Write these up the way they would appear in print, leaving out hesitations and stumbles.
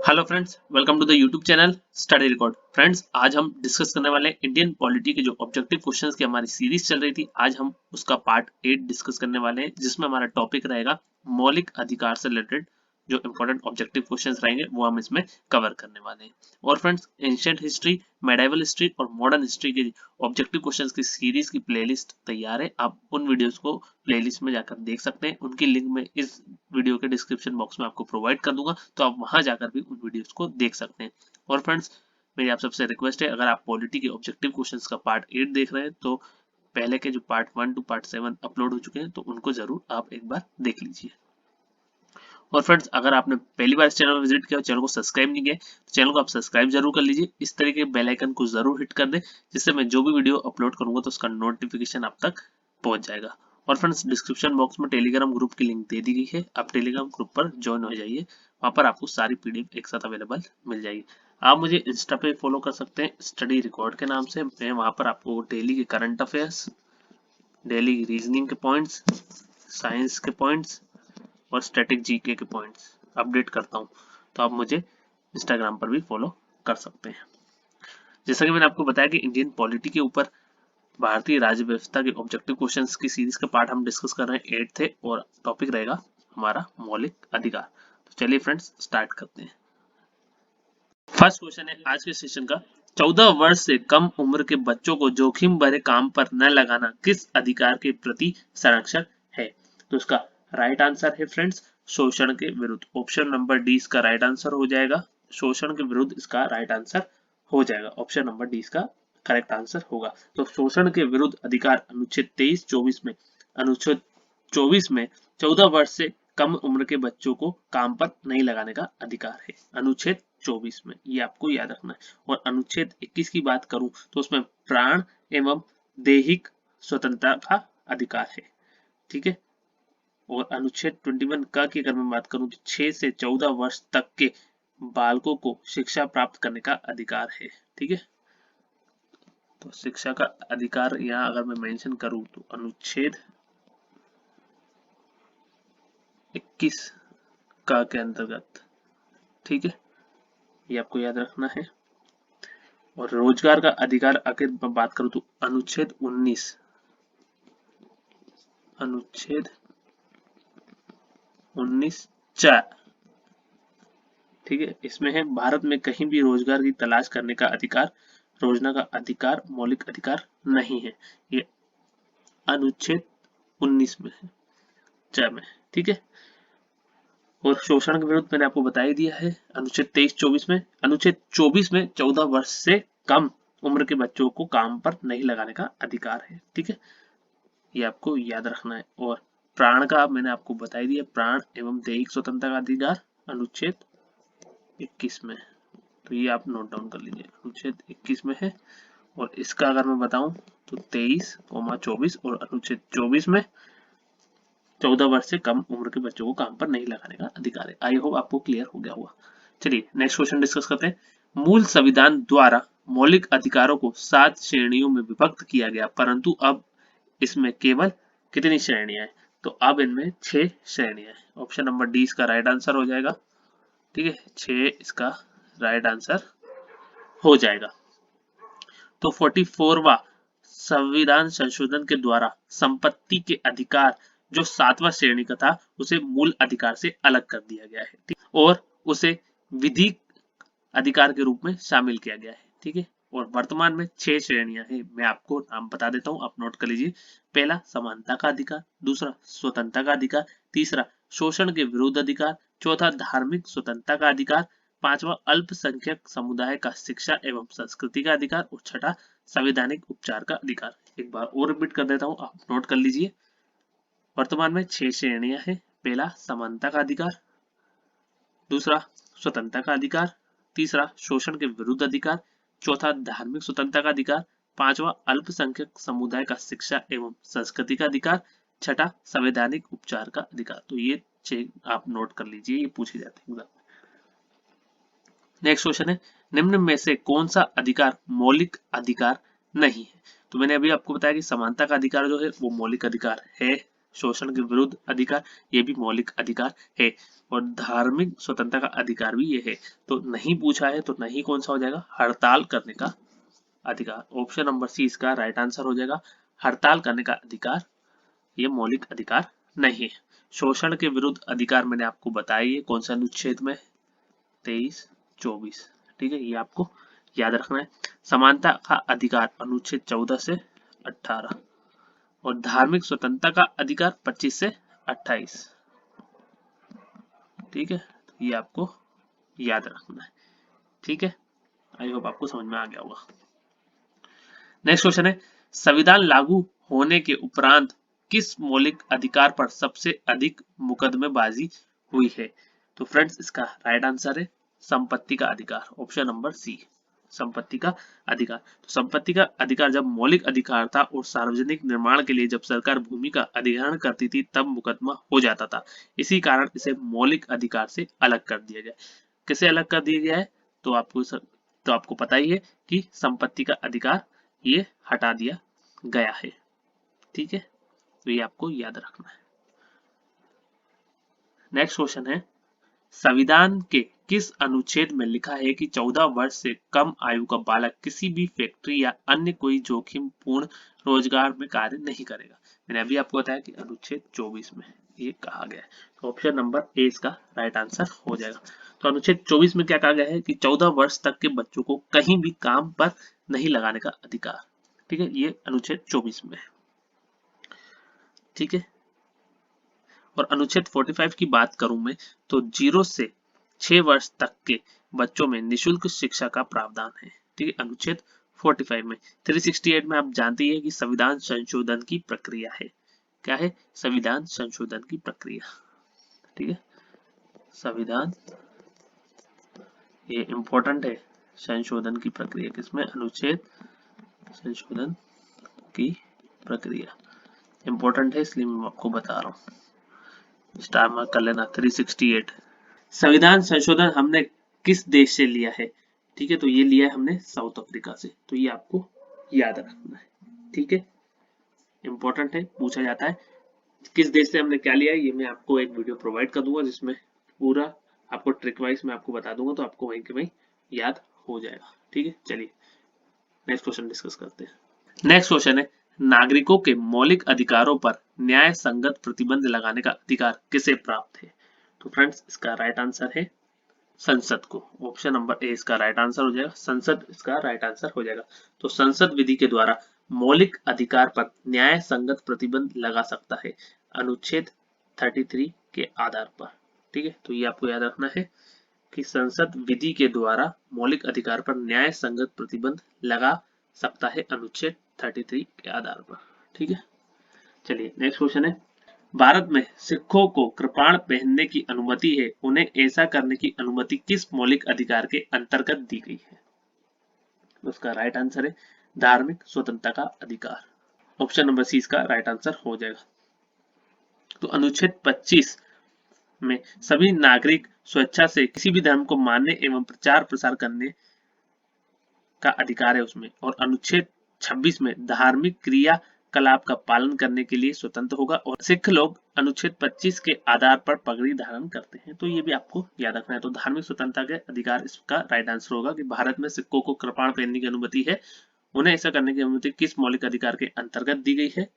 Hello friends, welcome to the YouTube channel study record. Friends, आज हम discuss करने वाले हैं इंडियन पॉलिटी के जो ऑब्जेक्टिव क्वेश्चंस की हमारी सीरीज चल रही थी। आज हम उसका पार्ट 8 डिस्कस करने वाले हैं, जिसमें हमारा टॉपिक रहेगा मौलिक अधिकार से रिलेटेड जो इंपॉर्टेंट ऑब्जेक्टिव क्वेश्चंस रहेंगे वो हम इसमें कवर करने वाले हैं। और friends, ancient history, medieval history और मॉडर्न हिस्ट्री के ऑब्जेक्टिव क्वेश्चंस की सीरीज की प्लेलिस्ट तैयार है। आप उन वीडियोस को प्लेलिस्ट में जाकर देख सकते हैं। उनकी लिंक में इस वीडियो के डिस्क्रिप्शन बॉक्स में आपको प्रोवाइड कर दूंगा, तो आप वहां जाकर भी उन वीडियोस को देख सकते हैं। और फ्रेंड्स, मेरी आप सबसे रिक्वेस्ट है, अगर आप पॉलिटी के ऑब्जेक्टिव क्वेश्चंस का पार्ट 8 देख रहे हैं तो पहले के जो पार्ट 1 टू पार्ट 7 अपलोड हो चुके हैं, तो उनको जरूर आप एक बार देख लीजिए। और फ्रेंड्स, अगर आपने पहली बार इस चैनल में विजिट किया और चैनल को सब्सक्राइब नहीं किया तो चैनल को आप सब्सक्राइब जरूर कर लीजिए। इस तरीके बेल आइकन को जरूर हिट कर दें, जिससे मैं जो भी वीडियो अपलोड करूंगा तो उसका नोटिफिकेशन आप तक पहुंच जाएगा। और फ्रेंड्स, डिस्क्रिप्शन बॉक्स में टेलीग्राम ग्रुप की लिंक दे दी गई है, आप टेलीग्राम ग्रुप पर ज्वाइन हो जाइए। वहां पर आपको सारी पीडीएफ एक साथ अवेलेबल मिल जाएगी। आप मुझे इंस्टा पे फॉलो कर सकते हैं स्टडी रिकॉर्ड के नाम से। मैं वहां पर आपको डेली के करंट अफेयर्स, डेली रीजनिंग के पॉइंट्स, साइंस के पॉइंट्स और स्टैटिक जीके के पॉइंट्स अपडेट करता हूँ। तो आप मुझे इंस्टाग्राम पर भी फॉलो कर सकते हैं। जैसा कि मैंने आपको बताया कि इंडियन पॉलिटी के ऊपर भारतीय राज्य व्यवस्था के ऑब्जेक्टिव क्वेश्चंस की सीरीज का पार्ट हम डिस्कस कर रहे हैं 8 थे, और टॉपिक रहेगा हमारा मौलिक अधिकार। तो चलिए फ्रेंड्स, स्टार्ट करते हैं। फर्स्ट क्वेश्चन है आज के सेशन का, 14 वर्ष से कम उम्र के बच्चों को जोखिम भरे काम पर न लगाना किस अधिकार के प्रति संरक्षण है? तो इसका राइट आंसर है फ्रेंड्स, शोषण के विरुद्ध। ऑप्शन नंबर डी इसका राइट आंसर हो जाएगा। शोषण के विरुद्ध इसका राइट आंसर हो जाएगा। ऑप्शन नंबर डी इसका करेक्ट आंसर होगा। तो शोषण के विरुद्ध अधिकार अनुच्छेद 23-24 में, अनुच्छेद 24 में 14 वर्ष से कम उम्र के बच्चों को काम पर नहीं लगाने का अधिकार है। अनुच्छेद 24 में, ये आपको याद रखना है। और अनुच्छेद 21 की बात करूं तो उसमें प्राण एवं दैहिक स्वतंत्रता का अधिकार है। ठीक है। और अनुच्छेद 21 का की अगर मैं बात करूं तो 6 से 14 वर्ष तक के बालकों को शिक्षा प्राप्त करने का अधिकार है। ठीक है। तो शिक्षा का अधिकार यहाँ अगर मैं मेंशन करूं तो अनुच्छेद 21 का के अंतर्गत। ठीक है, ये आपको याद रखना है। और रोजगार का अधिकार अगर मैं बात करूं तो अनुच्छेद 19, अनुच्छेद 19(4). ठीक है, इसमें है भारत में कहीं भी रोजगार की तलाश करने का अधिकार, रोजगार का अधिकार मौलिक अधिकार नहीं है। ये अनुच्छेद 19 में है, 4 में। ठीक है। और शोषण के विरुद्ध मैंने आपको बता ही दिया है, अनुच्छेद 23-24 में। अनुच्छेद 24 में 14 वर्ष से कम उम्र के बच्चों को काम पर नहीं लगाने का अधिकार है। ठीक है, ये आपको याद रखना है। और प्राण का मैंने आपको बता ही दिया, प्राण एवं दैहिक स्वतंत्रता का अधिकार अनुच्छेद 21 में। तो ये आप नोट डाउन कर लीजिए, अनुच्छेद 21 में है। और इसका अगर मैं बताऊं तो 23-24 और अनुच्छेद 24 में 14 वर्ष से कम उम्र के बच्चों को काम पर नहीं लगाने का अधिकार है। आई होप आपको क्लियर हो गया होगा। चलिए नेक्स्ट क्वेश्चन डिस्कस करते हैं। मूल संविधान द्वारा मौलिक अधिकारों को 7 श्रेणियों में विभक्त किया गया, परंतु अब इसमें केवल कितनी श्रेणियां हैं? तो अब इनमें 6 श्रेणियां हैं। ऑप्शन नंबर डी इसका राइट आंसर हो जाएगा। ठीक है, 6 इसका राइट आंसर हो जाएगा। तो 44वां संविधान संशोधन के द्वारा संपत्ति के अधिकार जो 7वां श्रेणी का था, उसे मूल अधिकार से अलग कर दिया गया है और उसे विधिक अधिकार के रूप में शामिल किया गया है। ठीक है। और वर्तमान में 6 श्रेणियां हैं, मैं आपको नाम बता देता हूं, आप नोट कर लीजिए। पहला समानता का अधिकार, दूसरा स्वतंत्रता का अधिकार, तीसरा शोषण के विरुद्ध अधिकार, चौथा धार्मिक स्वतंत्रता का अधिकार, पांचवा अल्पसंख्यक समुदाय का शिक्षा एवं संस्कृति का अधिकार और छठा संवैधानिक उपचार का अधिकार। एक बार और रिपीट कर देता हूं, आप नोट कर लीजिए। वर्तमान में 6 श्रेणियां हैं। पहला समानता का अधिकार, दूसरा स्वतंत्रता का अधिकार, तीसरा शोषण के विरुद्ध अधिकार, चौथा धार्मिक स्वतंत्रता का अधिकार, पांचवा अल्पसंख्यक समुदाय का शिक्षा एवं संस्कृति का अधिकार, छठा संवैधानिक उपचार का अधिकार। तो ये 6 आप नोट कर लीजिए, ये पूछे जाते हैं। नेक्स्ट क्वेश्चन है, निम्न में से कौन सा अधिकार मौलिक अधिकार नहीं है? तो मैंने अभी आपको बताया कि समानता का अधिकार जो है वो मौलिक अधिकार है। शोषण के विरुद्ध अधिकार, ये भी मौलिक अधिकार है। और धार्मिक स्वतंत्रता का अधिकार भी ये है। तो नहीं पूछा है तो नहीं कौन सा हो जाएगा, हड़ताल करने का अधिकार। ऑप्शन नंबर सी इसका राइट आंसर हो जाएगा। हड़ताल करने का अधिकार ये मौलिक अधिकार नहीं है। शोषण के विरुद्ध अधिकार मैंने आपको बताया है कौन सा अनुच्छेद में, 23, 24। ठीक है, ये आपको याद रखना है। समानता का अधिकार अनुच्छेद 14 से 18 और धार्मिक स्वतंत्रता का अधिकार 25 से 28। ठीक है, ये आपको याद रखना है। ठीक है, आई होप आपको समझ में आ गया होगा। नेक्स्ट क्वेश्चन है, संविधान लागू होने के उपरांत किस मौलिक अधिकार पर सबसे अधिक मुकदमेबाजी हुई है? तो फ्रेंड्स इसका राइट आंसर है संपत्ति का अधिकार। ऑप्शन नंबर सी, संपत्ति का अधिकार। तो संपत्ति का अधिकार जब मौलिक अधिकार था और सार्वजनिक निर्माण के लिए जब सरकार भूमि का अधिग्रहण करती थी तब मुकदमा हो जाता था। इसी कारण इसे मौलिक अधिकार से अलग कर दिया गया। किसे अलग कर दिया गया है? तो आपको पता ही है कि संपत्ति का अधिकार ये हटा दिया गया है। ठीक है, तो ये आपको याद रखना है। नेक्स्ट क्वेश्चन है, संविधान के किस अनुच्छेद में लिखा है कि 14 वर्ष से कम आयु का बालक किसी भी फैक्ट्री या अन्य कोई जोखिम पूर्ण रोजगार में कार्य नहीं करेगा? मैंने अभी आपको बताया कि अनुच्छेद 24 में ये कहा गया है। तो ऑप्शन नंबर ए इसका राइट आंसर हो जाएगा। तो अनुच्छेद 24 में क्या कहा गया है कि 14 वर्ष तक के बच्चों को कहीं भी काम पर नहीं लगाने का अधिकार। ठीक है, ये अनुच्छेद 24 में है। ठीक है, और अनुच्छेद 45 की बात करूं मैं तो 0 से 6 वर्ष तक के बच्चों में निशुल्क शिक्षा का प्रावधान है। ठीक है, अनुच्छेद 45 में। 368 में आप जानते हैं कि संविधान संशोधन की प्रक्रिया है। क्या है? संविधान संशोधन की प्रक्रिया। ठीक है, संविधान ये इंपॉर्टेंट है। संशोधन की प्रक्रिया किसमें? अनुच्छेद संशोधन की प्रक्रिया इंपॉर्टेंट है, इसलिए मैं आपको बता रहा हूँ। स्टार मार्क कर लेना। 368 संविधान संशोधन हमने किस देश से लिया है? ठीक है, तो ये लिया है हमने साउथ अफ्रीका से। तो ये आपको याद रखना है। ठीक है, इंपॉर्टेंट है, पूछा जाता है किस देश से हमने क्या लिया है। ये मैं आपको एक वीडियो प्रोवाइड कर दूंगा जिसमें पूरा आपको ट्रिक वाइज मैं आपको बता दूंगा, तो आपको वहीं के वहीं याद हो जाएगा। ठीक है, चलिए नेक्स्ट क्वेश्चन डिस्कस करते हैं। नेक्स्ट क्वेश्चन है, नागरिकों के मौलिक अधिकारों पर न्याय संगत प्रतिबंध लगाने का अधिकार किसे प्राप्त है? तो फ्रेंड्स इसका राइट आंसर है संसद को। ऑप्शन नंबर ए इसका राइट आंसर हो जाएगा। संसद इसका राइट आंसर हो जाएगा। तो संसद विधि के द्वारा मौलिक अधिकार पर न्याय संगत प्रतिबंध लगा सकता है अनुच्छेद 33 के आधार पर। ठीक है, तो ये आपको याद रखना है कि संसद विधि के द्वारा मौलिक अधिकार पर न्याय संगत प्रतिबंध लगा सकता है अनुच्छेद 33 के आधार पर। ठीक है, चलिए नेक्स्ट क्वेश्चन है, भारत में सिखों को कृपाण पहनने की अनुमति है, उन्हें ऐसा करने की अनुमति किस मौलिक अधिकार के अंतर्गत दी गई है? उसका राइट आंसर है धार्मिक स्वतंत्रता का अधिकार। ऑप्शन नंबर सी इसका राइट आंसर हो जाएगा। तो अनुच्छेद 25 में सभी नागरिक स्वेच्छा से किसी भी धर्म को मानने एवं प्रचार प्रसार करने का अधिकार है उसमें। और अनुच्छेद 26 में धार्मिक क्रिया कलाप का पालन करने के लिए स्वतंत्र होगा। और सिख लोग अनुच्छेद 25 के आधार पर पगड़ी धारण करते हैं। तो ये भी आपको याद रखना है। तो धार्मिक स्वतंत्रता के अधिकार इसका राइट आंसर होगा कि भारत में सिखों को कृपाण पहनने की अनुमति है, उन्हें ऐसा करने की अनुमति किस मौलिक अधिकार के अंतर्गत दी गई है?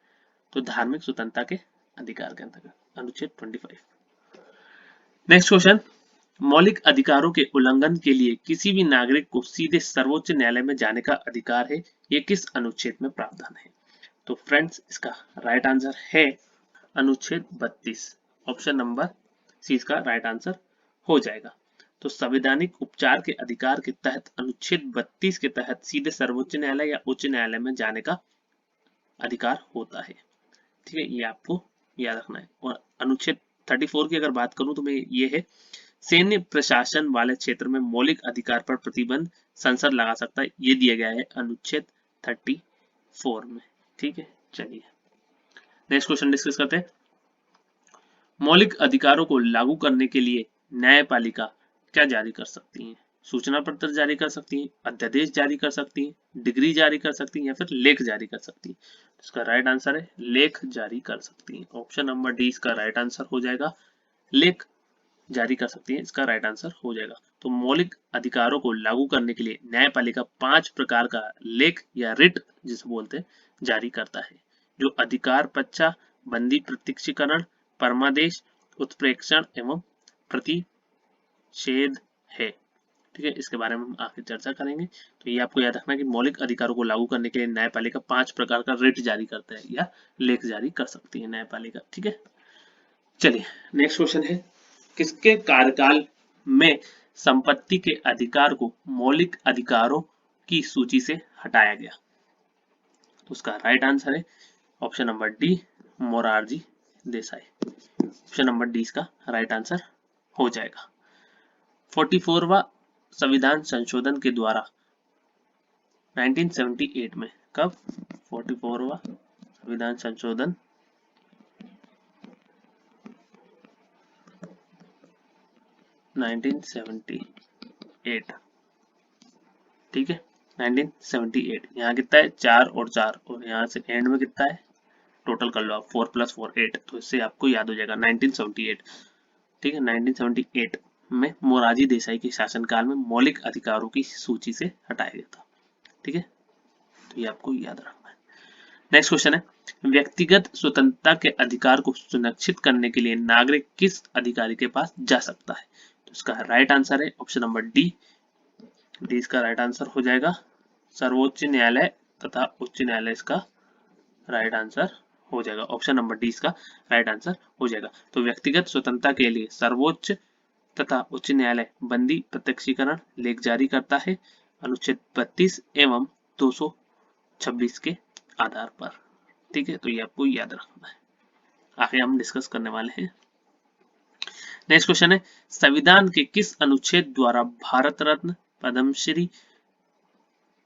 तो धार्मिक स्वतंत्रता के अधिकार के अंतर्गत, अनुच्छेद 25। नेक्स्ट क्वेश्चन, मौलिक अधिकारों के उल्लंघन के लिए किसी भी नागरिक को सीधे सर्वोच्च न्यायालय में जाने का अधिकार है, ये किस अनुच्छेद में प्रावधान है? तो फ्रेंड्स इसका राइट आंसर है अनुच्छेद 32। ऑप्शन नंबर सी इसका राइट आंसर हो जाएगा। तो संवैधानिक उपचार के अधिकार के तहत अनुच्छेद 32 के तहत सीधे सर्वोच्च न्यायालय या उच्च न्यायालय में जाने का अधिकार होता है। ठीक है, ये आपको याद रखना है। और अनुच्छेद 34 की अगर बात करूं तो मैं ये है, सैन्य प्रशासन वाले क्षेत्र में मौलिक अधिकार पर प्रतिबंध संसद लगा सकता है, ये दिया गया है अनुच्छेद 34 में। ठीक है, चलिए नेक्स्ट क्वेश्चन डिस्कस करते हैं। मौलिक अधिकारों को लागू करने के लिए न्यायपालिका क्या जारी कर सकती है? सूचना पत्र जारी कर सकती है, अध्यादेश जारी कर सकती है, डिग्री जारी कर सकती है या फिर लेख जारी कर सकती है। इसका राइट आंसर है लेख जारी कर सकती है। ऑप्शन नंबर डी इसका राइट आंसर हो जाएगा, लेख जारी कर सकती है, इसका राइट आंसर हो जाएगा। तो मौलिक अधिकारों को लागू करने के लिए न्यायपालिका 5 प्रकार का लेख या रिट जिसे बोलते हैं जारी करता है, जो अधिकार पच्चा, बंदी प्रत्यक्षीकरण, परमादेश, उत्प्रेक्षण एवं प्रतिषेध है। ठीक है, इसके बारे में हम आगे चर्चा करेंगे। तो ये आपको याद रखना कि मौलिक अधिकारों को लागू करने के लिए न्यायपालिका 5 प्रकार का रिट जारी करता है या लेख जारी कर सकती है न्यायपालिका। ठीक है, चलिए नेक्स्ट क्वेश्चन है, किसके कार्यकाल में संपत्ति के अधिकार को मौलिक अधिकारों की सूची से हटाया गया? तो उसका राइट आंसर है option number D, Morarji Desai. Option number D इसका राइट आंसर हो जाएगा। 44वां संविधान संशोधन के द्वारा 1978 में, कब? 44वां संविधान संशोधन 1978, ठीक है 1978। यहाँ कितना है 4 और 4 और यहाँ से एंड में कितना है, टोटल कर लो आप 4 + 4 8, तो इससे आपको याद हो जाएगा 1978। ठीक है, 1978 में मोरारजी देसाई के शासनकाल में मौलिक अधिकारों की सूची से हटाया गया था। ठीक है, तो ये आपको याद रखना है। नेक्स्ट क्वेश्चन है, व्यक्तिगत स्वतंत्रता के अधिकार को सुनिश्चित करने के लिए नागरिक किस अधिकारी के पास जा सकता है? तो इसका राइट आंसर है ऑप्शन नंबर डी, डी इसका राइट आंसर हो जाएगा, सर्वोच्च न्यायालय तथा उच्च न्यायालय इसका राइट आंसर हो जाएगा। ऑप्शन नंबर डी इसका राइट आंसर हो जाएगा। तो व्यक्तिगत स्वतंत्रता के लिए सर्वोच्च तथा उच्च न्यायालय बंदी प्रत्यक्षीकरण लेख जारी करता है अनुच्छेद 32 एवं 226 के आधार पर। ठीक है, तो ये आपको याद रखना है, आगे हम डिस्कस करने वाले हैं। नेक्स्ट क्वेश्चन है, संविधान के किस अनुच्छेद द्वारा भारत रत्न, पद्मश्री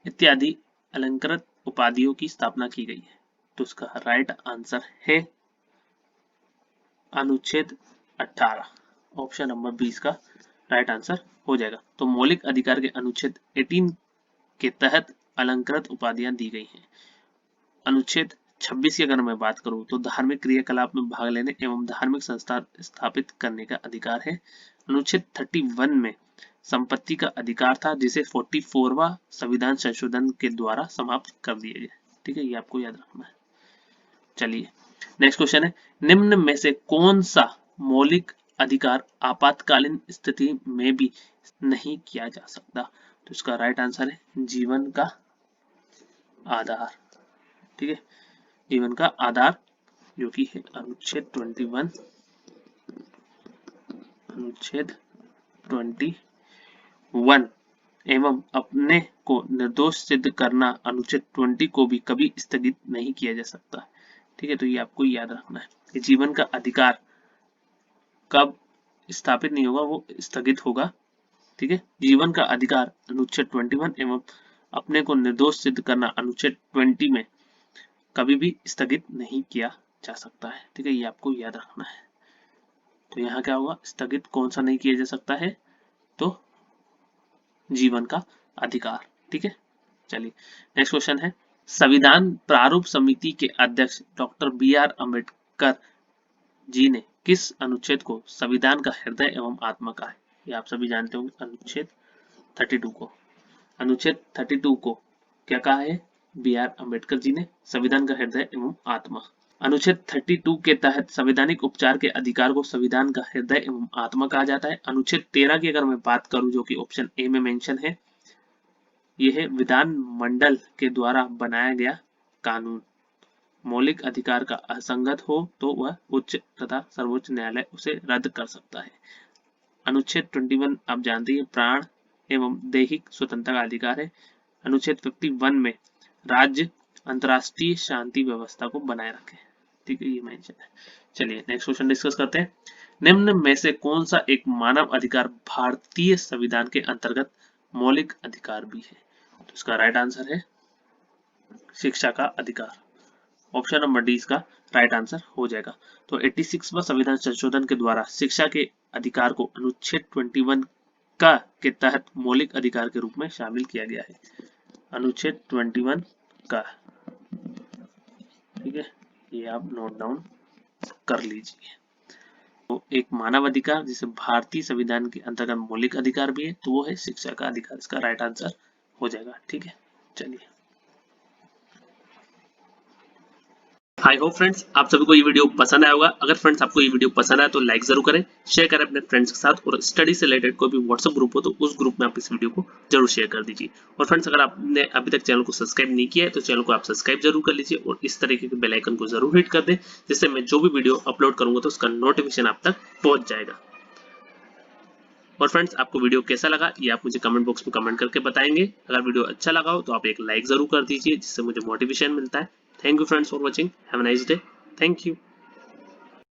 इत्यादि अलंकृत उपाधियों की स्थापना की गई है? तो उसका राइट आंसर है अनुच्छेद 18। ऑप्शन नंबर 20 का राइट आंसर हो जाएगा। तो मौलिक अधिकार के अनुच्छेद 18 के तहत अलंकृत उपाधियां दी गई हैं। अनुच्छेद 26 की अगर मैं बात करूं तो धार्मिक क्रियाकलाप में भाग लेने एवं धार्मिक संस्था स्थापित करने का अधिकार है। अनुच्छेद 31 में संपत्ति का अधिकार था, जिसे 44वां संविधान संशोधन के द्वारा समाप्त कर दिया गया। ठीक है, ये आपको याद रखना है। चलिए नेक्स्ट क्वेश्चन है, निम्न में से कौन सा मौलिक अधिकार आपातकालीन स्थिति में भी नहीं किया जा सकता? तो इसका राइट आंसर है जीवन का आधार। ठीक है, जीवन का आधार जो कि है अनुच्छेद 21, अनुच्छेद 21 एवं अपने को निर्दोष सिद्ध करना अनुच्छेद 20 को भी कभी स्थगित नहीं किया जा सकता। ठीक है, तो ये आपको याद रखना है कि जीवन का अधिकार कब स्थापित नहीं होगा, वो स्थगित होगा। ठीक है, जीवन का अधिकार अनुच्छेद 21 एवं अपने को निर्दोष सिद्ध करना अनुच्छेद 20 में कभी भी स्थगित नहीं किया जा सकता है। ठीक है, ये आपको याद रखना है। तो यहाँ क्या होगा, स्थगित कौन सा नहीं किया जा सकता है? तो जीवन का अधिकार। ठीक है, चलिए नेक्स्ट क्वेश्चन है, संविधान प्रारूप समिति के अध्यक्ष डॉक्टर BR अम्बेडकर जी ने किस अनुच्छेद को संविधान का हृदय एवं आत्मा कहा है? ये आप सभी जानते होंगे, अनुच्छेद 32 को। अनुच्छेद 32 को क्या कहा है BR अम्बेडकर जी ने? संविधान का हृदय एवं आत्मा। अनुच्छेद 32 के तहत संवैधानिक उपचार के अधिकार को संविधान का हृदय एवं आत्मा कहा जाता है। अनुच्छेद 13 की अगर मैं बात करूं, जो कि ऑप्शन ए में मेंशन है, यह विधान मंडल के द्वारा बनाया गया कानून मौलिक अधिकार का असंगत हो तो वह उच्च तथा सर्वोच्च न्यायालय उसे रद्द कर सकता है। अनुच्छेद 21 आप जानते हैं प्राण एवं दैहिक स्वतंत्रता का अधिकार है। अनुच्छेद 51 में राज्य अंतर्राष्ट्रीय शांति व्यवस्था को बनाए रखे। ठीक है, ये मेंशन है। चलिए नेक्स्ट क्वेश्चन डिस्कस करते हैं, निम्न में से कौन सा एक मानव अधिकार भारतीय संविधान के अंतर्गत मौलिक अधिकार भी है? तो इसका राइट आंसर है शिक्षा का अधिकार। ऑप्शन नंबर डी इसका राइट आंसर हो जाएगा। तो 86वां संविधान संशोधन के द्वारा शिक्षा के अधिकार को अनुच्छेद 21 का के तहत मौलिक अधिकार के रूप में शामिल किया गया है। अनुच्छेद 21 का, ठीक है, ये आप नोट डाउन कर लीजिए। तो एक मानव अधिकार जिसे भारतीय संविधान के अंतर्गत मौलिक अधिकार भी है, तो वो है शिक्षा का अधिकार। इसका राइट आंसर हो जाएगा। ठीक है, चलिए। आई होप फ्रेंड्स आप सभी को ये वीडियो पसंद आया होगा। अगर फ्रेंड्स आपको ये वीडियो पसंद आया तो लाइक जरूर करें, शेयर करें अपने फ्रेंड्स के साथ, और स्टडी से रिलेटेड कोई भी व्हाट्सएप ग्रुप हो तो उस ग्रुप में आप इस वीडियो को जरूर शेयर कर दीजिए। और फ्रेंड्स अगर आपने अभी तक चैनल को सब्सक्राइब नहीं किया है तो चैनल को आप सब्सक्राइब जरूर कर लीजिए और इस तरीके के बेल आइकन को जरूर हिट कर दें, जिससे मैं जो भी वीडियो अपलोड करूंगा तो उसका नोटिफिकेशन आप तक पहुंच जाएगा। और फ्रेंड्स आपको वीडियो कैसा लगा ये आप मुझे कमेंट बॉक्स में कमेंट करके बताएंगे। अगर वीडियो अच्छा लगा हो तो आप एक लाइक जरूर कर दीजिए, जिससे मुझे मोटिवेशन मिलता है। Thank you friends for watching, have a nice day, thank you.